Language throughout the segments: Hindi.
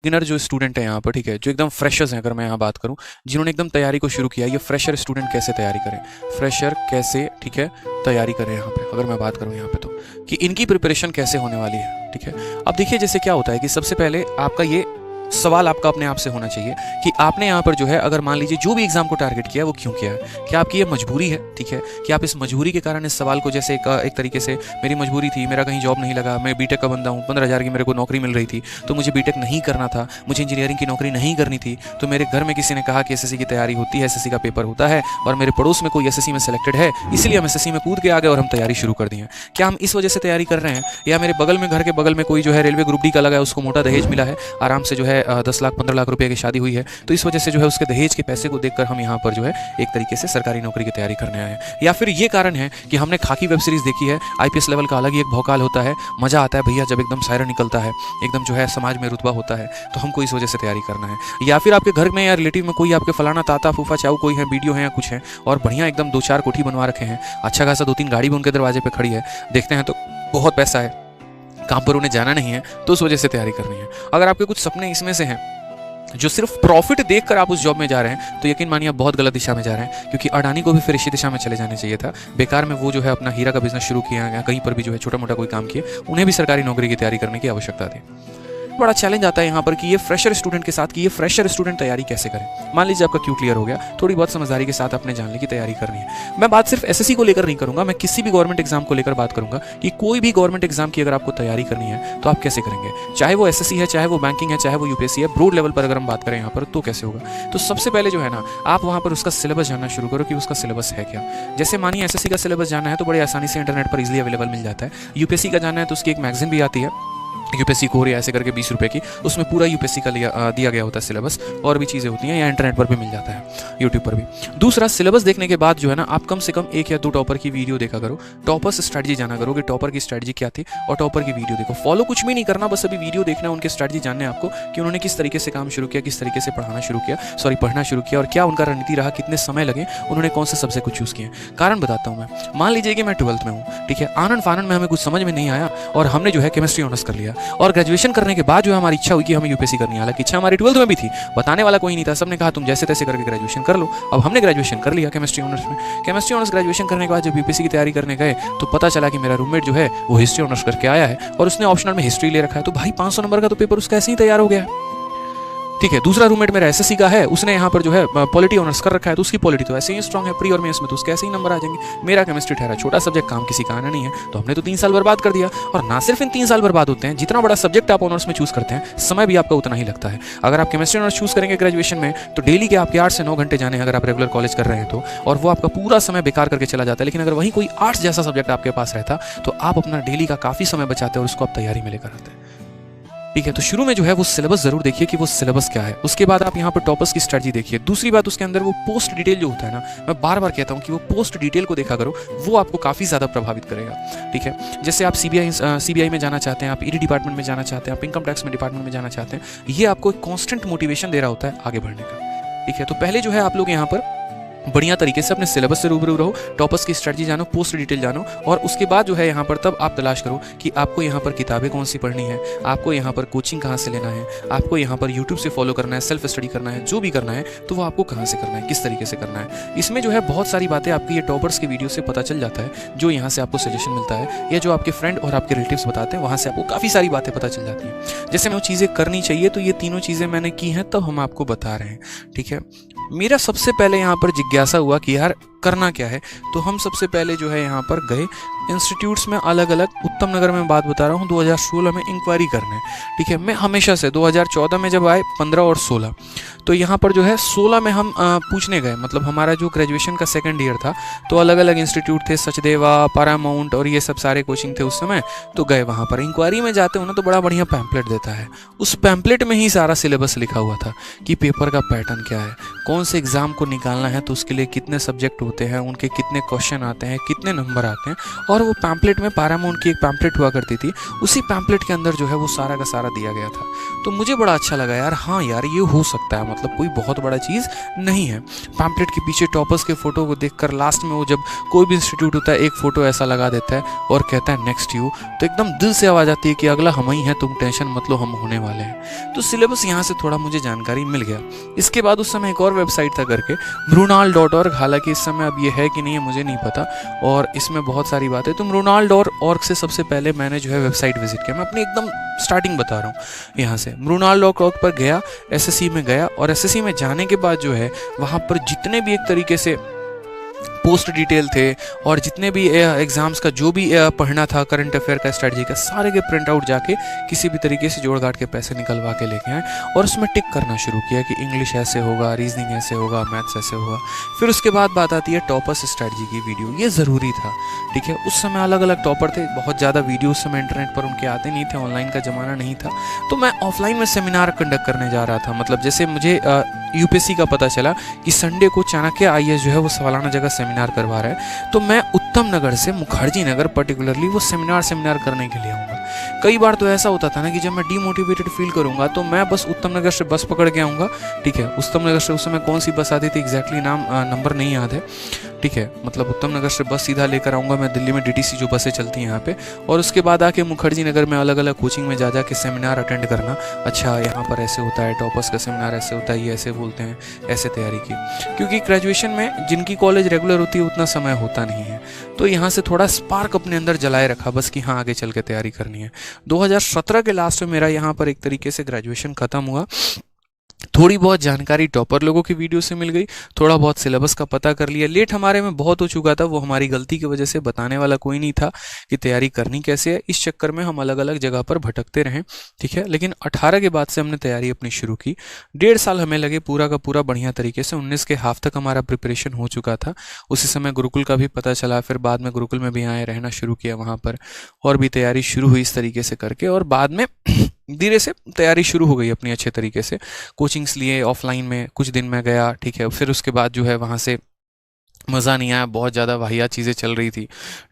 बिगिनर जो स्टूडेंट है यहाँ पर, ठीक है, जो एकदम फ्रेशर्स हैं, अगर मैं यहाँ बात करूँ, जिन्होंने एकदम तैयारी को शुरू किया, ये फ्रेशर स्टूडेंट कैसे तैयारी करें, फ्रेशर कैसे, ठीक है, तैयारी करें यहाँ पे, अगर मैं बात करूँ यहाँ पे तो कि इनकी प्रिपरेशन कैसे होने वाली है, ठीक है। अब देखिए जैसे क्या होता है कि सबसे पहले आपका ये सवाल आपका अपने आप से होना चाहिए कि आपने यहाँ पर जो है, अगर मान लीजिए जो भी एग्जाम को टारगेट किया है वो क्यों किया है, क्या आपकी ये मजबूरी है, ठीक है, कि आप इस मजबूरी के कारण इस सवाल को, जैसे एक तरीके से मेरी मजबूरी थी, मेरा कहीं जॉब नहीं लगा, मैं बीटेक का बंदा हूँ, 15,000 की मेरे को नौकरी मिल रही थी तो मुझे बीटेक नहीं करना था, मुझे इंजीनियरिंग की नौकरी नहीं करनी थी, तो मेरे घर में किसी ने कहा कि एसएससी की तैयारी होती है, एसएससी का पेपर होता है और मेरे पड़ोस में कोई एसएससी में सेलेक्टेड है, इसलिए हम एसएससी में कूद के आ गए और हम तैयारी शुरू कर दी है। क्या हम इस वजह से तैयारी कर रहे हैं, या मेरे बगल में, घर के बगल में कोई जो है रेलवे ग्रुप डी का लगा है, उसको मोटा दहेज मिला है, आराम से जो है 10 लाख 15 लाख रुपए की शादी हुई है, तो इस वजह से जो है उसके दहेज के पैसे को देखकर हम यहाँ पर जो है एक तरीके से सरकारी नौकरी की तैयारी करने आए हैं। या फिर ये कारण है कि हमने खाकी वेब सीरीज देखी है, आईपीएस लेवल का अलग ही एक भौकाल होता है, मजा आता है भैया जब एकदम सायरन निकलता है, एकदम जो है समाज में रुतबा होता है, तो हमको इस वजह से तैयारी करना है। या फिर आपके घर में या रिलेटिव में कोई आपके फलाना ताता फूफा चाऊ कोई है, वीडियो है या कुछ है, और बढ़िया एकदम 2-4 कोठी बनवा रखे हैं, अच्छा खासा 2-3 गाड़ी भी उनके दरवाजे पर खड़ी है, देखते हैं तो बहुत पैसा है, काम पर उन्हें जाना नहीं है, तो उस वजह से तैयारी करनी है। अगर आपके कुछ सपने इसमें से हैं जो सिर्फ प्रॉफिट देखकर आप उस जॉब में जा रहे हैं, तो यकीन मानिए आप बहुत गलत दिशा में जा रहे हैं, क्योंकि अडानी को भी फिर इसी दिशा में चले जाने चाहिए था। बेकार में वो जो है अपना हीरा का बिजनेस शुरू किया या कहीं पर भी जो है छोटा मोटा कोई काम किए, उन्हें भी सरकारी नौकरी की तैयारी करने की आवश्यकता थी। बड़ा चैलेंज आता है यहाँ पर कि ये फ्रेशर स्टूडेंट के साथ, कि ये फ्रेशर स्टूडेंट तैयारी कैसे करें। मान लीजिए आपका क्यू क्लियर हो गया, थोड़ी बहुत समझदारी के साथ आपने जानने की तैयारी करनी है। मैं बात सिर्फ एसएससी को लेकर नहीं करूंगा, मैं किसी भी गवर्नमेंट एग्जाम को लेकर बात करूंगा कि कोई भी गवर्नमेंट एग्जाम की अगर आपको तैयारी करनी है तो आप कैसे करेंगे, चाहे वो एसएससी है, चाहे वो बैंकिंग है, चाहे वो यूपीएससी है, ब्रॉड लेवल पर अगर हम बात करें यहाँ पर तो कैसे होगा। तो सबसे पहले जो है ना, आप वहाँ पर उसका सिलेबस जानना शुरू करो कि उसका सिलेबस है क्या। जैसे मानिए एसएससी का सिलेबस जानना है तो बड़ी आसानी से इंटरनेट पर इजीली अवेलेबल मिल जाता है। यूपीएससी का जानना है तो उसकी एक मैगजीन भी आती है, यूपीएससी कोर या ऐसे करके 20 रुपए की, उसमें पूरा यूपीएससी का दिया गया होता है सिलेबस, और भी चीज़ें होती हैं, या इंटरनेट पर भी मिल जाता है, यूट्यूब पर भी। दूसरा, सिलेबस देखने के बाद जो है ना, आप कम से कम 1 या 2 टॉपर की वीडियो देखा करो, टॉपर्स स्ट्रैटेजी जाना करो कि टॉपर की स्ट्रैटेजी क्या थी, और टॉपर की वीडियो देखो। फॉलो कुछ भी नहीं करना, बस अभी वीडियो देखना है, उनके स्ट्रैटेजी जानने आपको कि उन्होंने किस तरीके से काम शुरू किया, किस तरीके से पढ़ना शुरू किया, और क्या उनका रणनीति रहा, कितने समय लगे, उन्होंने कौन से सब्जेक्ट को चूज़ किए। कारण बताता हूँ मैं, मान लीजिए कि मैं 12th में हूँ, ठीक है, आनंद फानन में हमें कुछ समझ में नहीं आया और हमने जो है केमिस्ट्री ऑनर्स कर लिया, और ग्रेजुएशन करने के बाद जो हमारी इच्छा हुई कि हमें यूपीएससी करनी है। हालांकि इच्छा हमारी 12th में भी थी, बताने वाला कोई नहीं था, सबने कहा तुम जैसे तैसे करके ग्रेजुएशन कर लो। अब हमने ग्रेजुएशन कर लिया केमिस्ट्री ऑनर्स में। केमिस्ट्री ऑनर्स ग्रेजुएशन करने के बाद जब यूपीएससी की तैयारी करने गए तो पता चला कि मेरा रूममेट जो है वो हिस्ट्री ऑनर्स करके आया है और उसने ऑप्शनल में हिस्ट्री ले रखा है, तो भाई 500 नंबर का तो पेपर उसका ऐसे ही तैयार हो गया है, ठीक है। दूसरा रूममेट मेरा एसएससी का है, उसने यहाँ पर जो है पॉलिटी ऑनर्स कर रखा है, तो उसकी पॉलिटी तो ऐसे ही स्ट्रांग है, प्री और मेंस में तो उसके ऐसे ही नंबर आ जाएंगे। मेरा केमिस्ट्री ठहरा छोटा सब्जेक्ट, काम किसी का आना नहीं है, तो हमने तो 3 साल बर्बाद कर दिया। और ना सिर्फ इन 3 साल बर्बाद होते हैं, जितना बड़ा सब्जेक्ट आप ऑनर्स में चूज करते हैं, समय भी आपका उतना ही लगता है। अगर आप केमिस्ट्री ऑनर्स चूज करेंगे ग्रेजुएशन में, तो डेली के आपके 8 से 9 घंटे जाने, अगर आप रेगुलर कॉलेज कर रहे हैं तो, और वो आपका पूरा समय बेकार करके चला जाता है। लेकिन अगर वहीं कोई आर्ट्स जैसा सब्जेक्ट आपके पास रहता, तो आप अपना डेली का काफी समय बचाते हैं और उसको आप तैयारी में लेकर आते हैं, ठीक है। तो शुरू में जो है वो सिलेबस जरूर देखिए कि वो सिलेबस क्या है। उसके बाद आप यहाँ पर टॉपर्स की स्ट्रेटजी देखिए। दूसरी बात, उसके अंदर वो पोस्ट डिटेल जो होता है ना, मैं बार बार कहता हूँ कि वो पोस्ट डिटेल को देखा करो, वो आपको काफ़ी ज़्यादा प्रभावित करेगा, ठीक है। जैसे आप सीबीआई में जाना चाहते हैं, आप ईडी डिपार्टमेंट में जाना चाहते हैं, आप इनकम टैक्स में डिपार्टमेंट में जाना चाहते हैं, ये आपको एक कॉन्स्टेंट मोटिवेशन दे रहा होता है आगे बढ़ने का, ठीक है। तो पहले जो है आप लोग यहाँ पर बढ़िया तरीके से अपने सिलेबस से रूबरू रहो, टॉपर्स की स्ट्रेटजी जानो, पोस्ट डिटेल जानो, और उसके बाद जो है यहाँ पर तब आप तलाश करो कि आपको यहाँ पर किताबें कौन सी पढ़नी है, आपको यहाँ पर कोचिंग कहाँ से लेना है, आपको यहाँ पर यूट्यूब से फॉलो करना है, सेल्फ स्टडी करना है, जो भी करना है तो वो आपको कहाँ से करना है, किस तरीके से करना है। इसमें जो है बहुत सारी बातें आपकी ये टॉपर्स की वीडियो से पता चल जाता है, जो यहाँ से आपको सजेशन मिलता है, या जो आपके फ्रेंड और आपके रिलेटिव्स बताते हैं, वहाँ से आपको काफ़ी सारी बातें पता चल जाती हैं। जैसे वो चीज़ें करनी चाहिए, तो ये तीनों चीज़ें मैंने की हैं, तब हम आपको बता रहे हैं, ठीक है। मेरा सबसे पहले यहाँ पर जिज्ञासा हुआ कि यार करना क्या है, तो हम सबसे पहले जो है यहाँ पर गए इंस्टीट्यूट्स में, अलग अलग। उत्तम नगर में बात बता रहा हूँ, 2016 में इंक्वायरी करने, ठीक है। मैं हमेशा से 2014 में जब आए, 15 और 16, तो यहाँ पर जो है 16 में हम पूछने गए, मतलब हमारा जो ग्रेजुएशन का सेकंड ईयर था, तो अलग अलग इंस्टीट्यूट थे, सचदेवा, पैरामाउंट और ये सब सारे कोचिंग थे उस समय, तो गए वहाँ पर। इंक्वायरी में जाते हो ना तो बड़ा बढ़िया पैम्पलेट देता है, उस पैम्पलेट में ही सारा सिलेबस लिखा हुआ था कि पेपर का पैटर्न क्या है, कौन से एग्जाम को निकालना है तो उसके लिए कितने सब्जेक्ट होते हैं, उनके कितने क्वेश्चन आते हैं, कितने नंबर आते हैं, और वो पैम्पलेट में पारामाउंट की एक पैम्पलेट हुआ करती थी, उसी पैम्पलेट के अंदर जो है वो सारा का सारा दिया गया था। तो मुझे बड़ा अच्छा लगा यार, हाँ यार ये हो सकता है, मतलब कोई बहुत बड़ा चीज़ नहीं है। पैम्पलेट के पीछे टॉपर्स के फोटो को देखकर लास्ट में वो जब कोई भी इंस्टीट्यूट होता है एक फोटो ऐसा लगा देता है और कहता है नेक्स्ट यू, तो एकदम दिल से आवाज़ आती है कि अगला हम ही हैं, तुम टेंशन मत लो, हम होने वाले हैं। तो सिलेबस यहाँ से थोड़ा मुझे जानकारी मिल गया। इसके बाद उस समय एक और वेबसाइट था करके mrunal.org, हालांकि इस समय अब ये है कि नहीं है मुझे नहीं पता, और इसमें बहुत सारी बातें। तो mrunal.org से सबसे पहले मैंने जो है वेबसाइट विजिट किया, मैं अपनी एकदम स्टार्टिंग बता रहा हूँ। यहाँ से mrunal.org पर गया, एसएससी में गया, और एसएससी में जाने के बाद जो है वहाँ पर जितने भी एक तरीके से पोस्ट डिटेल थे और जितने भी एग्ज़ाम्स का जो भी पढ़ना था, करंट अफेयर का, स्ट्रेटजी का, सारे के प्रिंट आउट जाके किसी भी तरीके से जोड़ घाट के पैसे निकलवा के लेके आए और उसमें टिक करना शुरू किया कि इंग्लिश ऐसे होगा, रीजनिंग ऐसे होगा, मैथ्स ऐसे होगा। फिर उसके बाद बात आती है टॉपर्स स्ट्रेटजी की वीडियो, ये ज़रूरी था, ठीक है। उस समय अलग अलग टॉपर थे, बहुत ज़्यादा वीडियो उस समय इंटरनेट पर उनके आते नहीं थे, ऑनलाइन का ज़माना नहीं था। तो मैं ऑफलाइन में सेमिनार कंडक्ट करने जा रहा था। मतलब जैसे मुझे यूपीएससी का पता चला कि संडे को चाणक्य आईएएस जो है वो सालाना जगह सेमिनार करवा रहा है, तो मैं उत्तम नगर से मुखर्जी नगर पर्टिकुलरली वो सेमिनार करने के लिए आऊँगा। कई बार तो ऐसा होता था ना कि जब मैं डीमोटिवेटेड फील करूँगा तो मैं बस उत्तम नगर से बस पकड़ के आऊँगा, ठीक है। उत्तम नगर से उस समय कौन सी बस आती थी एग्जैक्टली नंबर नहीं याद है, ठीक है। मतलब उत्तम नगर से बस सीधा लेकर आऊँगा मैं दिल्ली में, डीटीसी जो बसें चलती हैं यहाँ पे, और उसके बाद आके मुखर्जी नगर में अलग अलग कोचिंग में जा के सेमिनार अटेंड करना। अच्छा यहाँ पर ऐसे होता है, टॉपर्स का सेमिनार ऐसे होता है, ये ऐसे बोलते हैं, ऐसे तैयारी की। क्योंकि ग्रेजुएशन में जिनकी कॉलेज रेगुलर होती है उतना समय होता नहीं है, तो यहाँ से थोड़ा स्पार्क अपने अंदर जलाए रखा बस कि हाँ आगे चल के तैयारी करनी है। 2017 के लास्ट में मेरा यहाँ पर एक तरीके से ग्रेजुएशन खत्म हुआ। थोड़ी बहुत जानकारी टॉपर लोगों की वीडियो से मिल गई, थोड़ा बहुत सिलेबस का पता कर लिया। लेट हमारे में बहुत हो चुका था, वो हमारी गलती की वजह से बताने वाला कोई नहीं था कि तैयारी करनी कैसे है। इस चक्कर में हम अलग अलग जगह पर भटकते रहें, ठीक है। लेकिन 18 के बाद से हमने तैयारी अपनी शुरू की। 1.5 साल हमें लगे पूरा का पूरा बढ़िया तरीके से। 19 के हाफ तक हमारा प्रिपरेशन हो चुका था। उसी समय गुरुकुल का भी पता चला, फिर बाद में गुरुकुल में भी आए, रहना शुरू किया वहाँ पर, और भी तैयारी शुरू हुई इस तरीके से करके। और बाद में धीरे से तैयारी शुरू हो गई अपनी अच्छे तरीके से। कोचिंग्स लिए ऑफलाइन में कुछ दिन में गया, ठीक है। फिर उसके बाद जो है वहाँ से मज़ा नहीं आया, बहुत ज़्यादा वाहियात चीज़ें चल रही थी,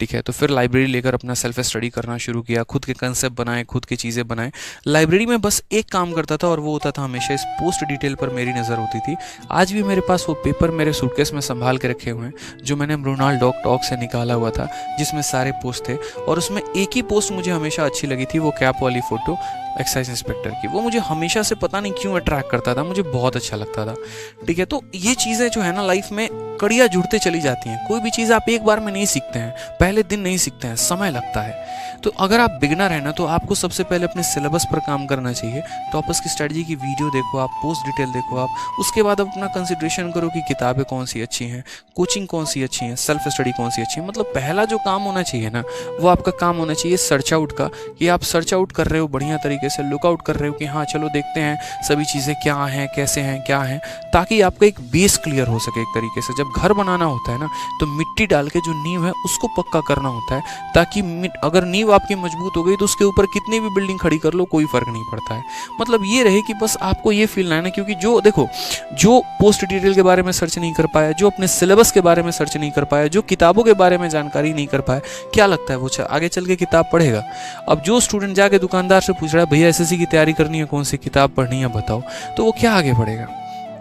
ठीक है। तो फिर लाइब्रेरी लेकर अपना सेल्फ स्टडी करना शुरू किया, खुद के कंसेप्ट बनाए, खुद की चीज़ें बनाए। लाइब्रेरी में बस एक काम करता था और वो होता था हमेशा इस पोस्ट डिटेल पर मेरी नज़र होती थी। आज भी मेरे पास वो पेपर मेरे सूटकेस में संभाल के रखे हुए हैं जो मैंने mrunal.org से निकाला हुआ था, जिसमें सारे पोस्ट थे। और उसमें एक ही पोस्ट मुझे हमेशा अच्छी लगी थी, वो कैप वाली फ़ोटो एक्साइज इंस्पेक्टर की। वो मुझे हमेशा से पता नहीं क्यों अट्रैक्ट करता था, मुझे बहुत अच्छा लगता था, ठीक है। तो ये चीज़ें जो है ना लाइफ में कड़ियाँ जुड़ते चली जाती हैं। कोई भी चीज़ आप एक बार में नहीं सीखते हैं, पहले दिन नहीं सीखते हैं, समय लगता है। तो अगर आप बिगनर हैं ना, तो आपको सबसे पहले अपने सिलेबस पर काम करना चाहिए। टॉपर्स की स्ट्रेटजी की वीडियो देखो आप, पोस्ट डिटेल देखो आप, उसके बाद अपना कंसिडरेशन करो कि किताबें कौन सी अच्छी हैं, कोचिंग कौन सी अच्छी है, सेल्फ स्टडी कौन सी अच्छी है। मतलब पहला जो काम होना चाहिए ना, वो आपका काम होना चाहिए सर्च आउट का, कि आप सर्च आउट कर रहे हो बढ़िया तरीके से, लुकआउट कर रहे हो कि हाँ चलो देखते हैं सभी चीज़ें क्या हैं, कैसे हैं, क्या हैं, ताकि आपका एक बेस क्लियर हो सके एक तरीके से। जब घर बनाना होता है ना, तो मिट्टी डाल के जो नींव है उसको पक्का करना होता है, ताकि अगर नींव आपकी मजबूत हो गई तो उसके ऊपर कितनी भी बिल्डिंग खड़ी कर लो कोई फर्क नहीं पड़ता है। मतलब ये रहे कि बस आपको ये फील ना है ना, क्योंकि जो देखो जो पोस्ट डिटेल के बारे में सर्च नहीं कर पाया, जो अपने सिलेबस के बारे में सर्च नहीं कर पाया, जो किताबों के बारे में जानकारी नहीं कर पाया, क्या लगता है वो आगे चल के किताब पढ़ेगा? अब जो स्टूडेंट जाके दुकानदार से पूछ रहा है भैया एसएससी की तैयारी करनी है, कौन सी किताब पढ़नी है बताओ, तो वो क्या आगे बढ़ेगा?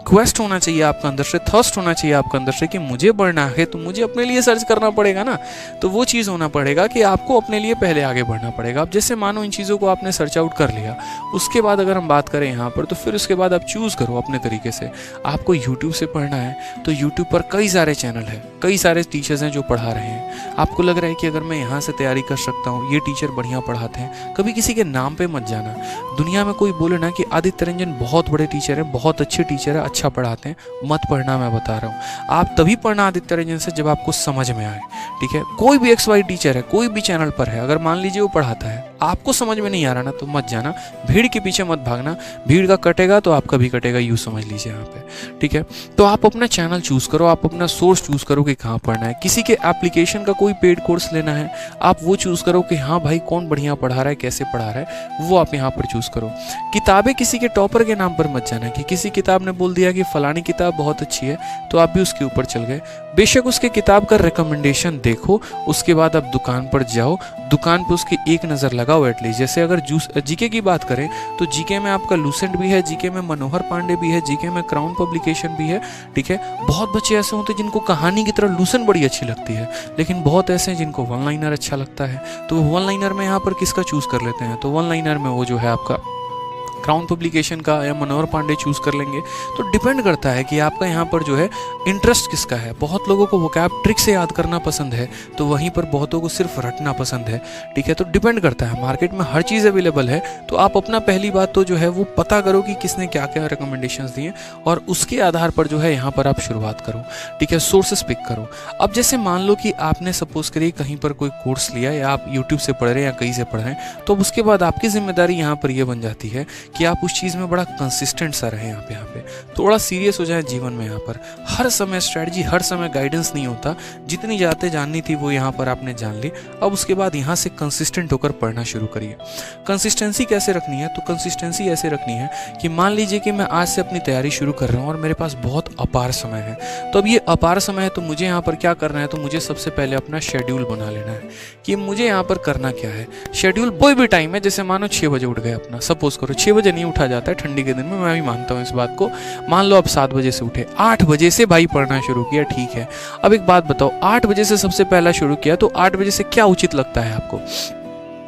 क्वेस्ट होना चाहिए आपका अंदर से, थर्स्ट होना चाहिए आपका अंदर से कि मुझे बढ़ना है तो मुझे अपने लिए सर्च करना पड़ेगा ना। तो वो चीज़ होना पड़ेगा कि आपको अपने लिए पहले आगे बढ़ना पड़ेगा। अब जैसे मानो इन चीज़ों को आपने सर्च आउट कर लिया, उसके बाद अगर हम बात करें यहाँ पर, तो फिर उसके बाद आप चूज़ करो अपने तरीके से। आपको यूट्यूब से पढ़ना है तो यूट्यूब पर कई सारे चैनल हैं, कई सारे टीचर्स हैं जो पढ़ा रहे हैं। आपको लग रहा है कि अगर मैं यहाँ से तैयारी कर सकता हूँ, ये टीचर बढ़िया पढ़ाते हैं, कभी किसी के नाम पर मत जाना। दुनिया में कोई बोले ना कि आदित्य रंजन बहुत बड़े टीचर हैं, बहुत अच्छे टीचर है, अच्छा पढ़ाते हैं, मत पढ़ना। मैं बता रहा हूँ, आप तभी पढ़ना आदित्य रंजन से जब आपको समझ में आए, ठीक है। कोई भी XY टीचर है, कोई भी चैनल पर है, अगर मान लीजिए वो पढ़ाता है, आपको समझ में नहीं आ रहा ना, तो मत जाना, भीड़ के पीछे मत भागना। भीड़ का कटेगा तो आपका भी कटेगा, यूँ समझ लीजिए यहाँ पे, ठीक है। तो आप अपना चैनल चूज़ करो, आप अपना सोर्स चूज़ करो कि कहाँ पढ़ना है। किसी के एप्लीकेशन का कोई पेड कोर्स लेना है, आप वो चूज़ करो कि हाँ भाई कौन बढ़िया पढ़ा रहा है, कैसे पढ़ा रहा है, वो आप यहाँ पर चूज़ करो। किताबें किसी के टॉपर के नाम पर मत जाना कि किसी किताब ने बोल दिया दिया कि फलानी किताब बहुत अच्छी है, तो आप भी उसके ऊपर चल गए। बेशक उसके किताब का रिकमेंडेशन देखो, उसके बाद आप दुकान पर जाओ, दुकान पे उसकी एक नज़र लगाओ एटलीस्ट। जैसे अगर जीके की बात करें तो जीके में आपका लूसेंट भी है, जीके में मनोहर पांडे भी है, जीके में क्राउन पब्लिकेशन भी है, ठीक है। बहुत बच्चे ऐसे होते हैं जिनको कहानी की तरह लूसेंट बड़ी अच्छी लगती है, लेकिन बहुत ऐसे हैं जिनको वन लाइनर अच्छा लगता है। तो वन लाइनर में यहाँ पर किसका चूज़ कर लेते हैं, तो वन लाइनर में वो जो है आपका क्राउन पब्लिकेशन का या मनोहर पांडे चूज़ कर लेंगे। तो डिपेंड करता है कि आपका यहाँ पर जो है इंटरेस्ट किसका है। बहुत लोगों को वोकैब ट्रिक से याद करना पसंद है, तो वहीं पर बहुतों को सिर्फ रटना पसंद है, ठीक है। तो डिपेंड करता है, मार्केट में हर चीज़ अवेलेबल है। तो आप अपना पहली बात तो जो है वो पता करो कि किसने क्या क्या रिकमेंडेशंस दिए, और उसके आधार पर जो है यहाँ पर आप शुरुआत करो, ठीक है। सोर्सेस पिक करो। अब जैसे मान लो कि आपने सपोज करिए कहीं पर कोई कोर्स लिया, या आप यूट्यूब से पढ़ रहे हैं या कहीं से पढ़ रहे हैं, तो अब उसके बाद आपकी जिम्मेदारी यहाँ पर यह बन जाती है कि आप उस चीज़ में बड़ा कंसिस्टेंट सा रहे। यहाँ पे थोड़ा सीरियस हो जाए जीवन में। यहाँ पर हर समय स्ट्रेटजी, हर समय गाइडेंस नहीं होता। जितनी बातें जाननी थी वो यहाँ पर आपने जान ली। अब उसके बाद यहाँ से कंसिस्टेंट होकर पढ़ना शुरू करिए। कंसिस्टेंसी कैसे रखनी है, तो कंसिस्टेंसी ऐसे रखनी है कि मान लीजिए कि मैं आज से अपनी तैयारी शुरू कर रहा हूँ और मेरे पास बहुत अपार समय है। तो अब ये अपार समय है, तो मुझे यहाँ पर क्या करना है, तो मुझे सबसे पहले अपना शेड्यूल बना लेना है कि मुझे यहाँ पर करना क्या है। शेड्यूल कोई भी टाइम है, जैसे मानो 6 बजे उठ गए, अपना सपोज करो 6 बजे नहीं उठा जाता है ठंडी के दिन में, मैं भी मानता हूँ इस बात को। मान लो आप 7 बजे से उठे, 8 बजे से भाई पढ़ना शुरू किया, ठीक है। अब एक बात बताओ, 8 बजे से सबसे पहला शुरू किया, तो 8 बजे से क्या उचित लगता है आपको,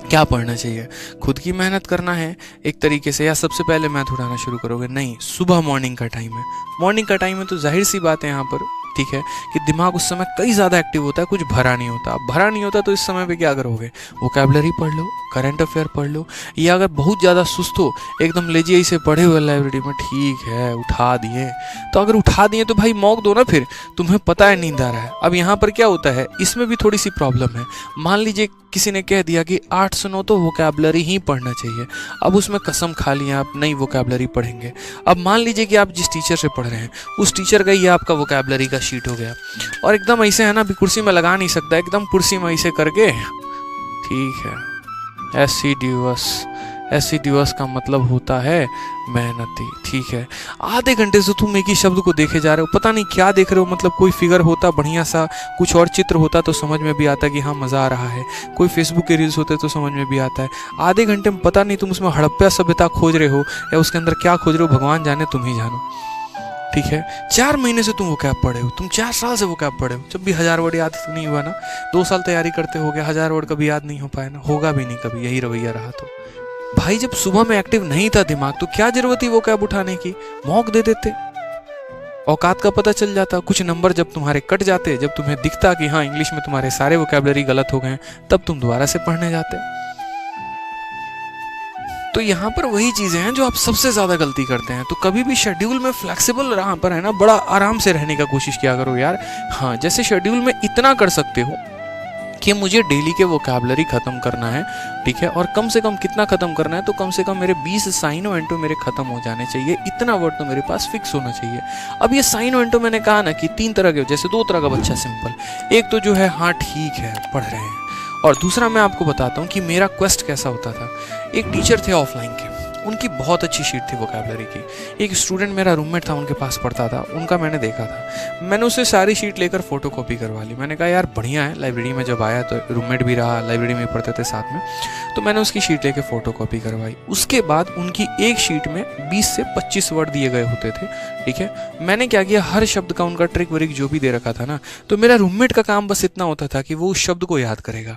क्या पढ़ना चाहिए? खुद की मेहनत करना है एक तरीके से, या सबसे पहले मैथ उठाना शुरू करोगे? नहीं, सुबह मॉर्निंग का टाइम है। मॉर्निंग का टाइम है तो जाहिर सी बात है यहाँ पर, ठीक है, कि दिमाग उस समय कई ज़्यादा एक्टिव होता है, कुछ भरा नहीं होता। अब भरा नहीं होता तो इस समय पे क्या करोगे, वोकैबुलरी पढ़ लो, करंट अफेयर पढ़ लो, या अगर बहुत ज़्यादा सुस्त हो, एकदम लेजी ऐसे पढ़े हुए लाइब्रेरी में, ठीक है उठा दिए, तो अगर उठा दिए तो भाई मौक दो ना, फिर तुम्हें पता है नींद आ रहा है। अब यहाँ पर क्या होता है, इसमें भी थोड़ी सी प्रॉब्लम है। मान लीजिए किसी ने कह दिया कि 8 से 9 तो वोकैबुलरी ही पढ़ना चाहिए, अब उसमें कसम खा लिया आप नहीं वोकैबुलरी पढ़ेंगे। अब मान लीजिए कि आप जिस टीचर से पढ़ रहे हैं उस टीचर का ये आपका वोकैबुलरी का शीट हो गया, और एकदम ऐसे है ना, अभी कुर्सी में लगा नहीं सकता, एकदम कुर्सी में ऐसे करके, ठीक है, एसिडिवस का मतलब होता है मेहनती, ठीक है। आधे घंटे से तुम एक ही शब्द को देखे जा रहे हो, पता नहीं क्या देख रहे हो। मतलब कोई फिगर होता बढ़िया सा, कुछ और चित्र होता तो समझ में भी आता कि हाँ मज़ा आ रहा है, कोई फेसबुक के रील्स होते तो समझ में भी आता है। आधे घंटे में पता नहीं तुम उसमें हड़प्पा सभ्यता खोज रहे हो या उसके अंदर क्या खोज रहे हो, भगवान जाने, तुम ही जानो, ठीक है। 4 महीने से तुम वोकैब पढ़े हो, तुम 4 साल से वोकैब पढ़े हो, जब भी 1000 वर्ड याद तो नहीं हुआ ना। 2 साल तैयारी करते हो गया, 1000 वर्ड कभी याद नहीं हो पाया ना, होगा भी नहीं कभी, यही रवैया रहा। तो भाई जब सुबह में एक्टिव नहीं था दिमाग, तो क्या जरूरत थी वोकैब उठाने की, मौक दे देते, औकात का पता चल जाता। कुछ नंबर जब तुम्हारे कट जाते, जब तुम्हें दिखता कि हाँ इंग्लिश में तुम्हारे सारे वोकैबुलरी गलत हो गए, तब तुम दोबारा से पढ़ने जाते। तो यहाँ पर वही चीज़ें हैं जो आप सबसे ज़्यादा गलती करते हैं। तो कभी भी शेड्यूल में फ्लेक्सिबल यहाँ पर है ना, बड़ा आराम से रहने का कोशिश किया करो यार। हाँ, जैसे शेड्यूल में इतना कर सकते हो कि मुझे डेली के वोकैबुलरी ख़त्म करना है, ठीक है, और कम से कम कितना ख़त्म करना है, तो कम से कम मेरे 20 साइनो एंटो मेरे ख़त्म हो जाने चाहिए, इतना वर्ड तो मेरे पास फिक्स होना चाहिए। अब ये साइनो एंटो मैंने कहा ना कि 3 तरह के, जैसे 2 तरह का बच्चा सिंपल, एक तो जो है हाँ ठीक है पढ़ रहे हैं, और दूसरा मैं आपको बताता हूँ कि मेरा क्वेस्ट कैसा होता था। एक टीचर थे ऑफलाइन के, उनकी बहुत अच्छी शीट थी वोकैबुलरी की। एक स्टूडेंट मेरा रूममेट था, उनके पास पढ़ता था, उनका मैंने देखा था, मैंने उससे सारी शीट लेकर फोटो कॉपी करवा ली। मैंने कहा यार बढ़िया है, लाइब्रेरी में जब आया तो रूममेट भी रहा, लाइब्रेरी में पढ़ते थे साथ में, तो मैंने उसकी शीट लेकर फोटो कॉपी करवाई। उसके बाद उनकी एक शीट में 20 से 25 वर्ड दिए गए होते थे, ठीक है। मैंने क्या किया, हर शब्द का उनका ट्रिक वरिक जो भी दे रखा था ना, तो मेरा रूममेट का काम बस इतना होता था कि वो उस शब्द को याद करेगा।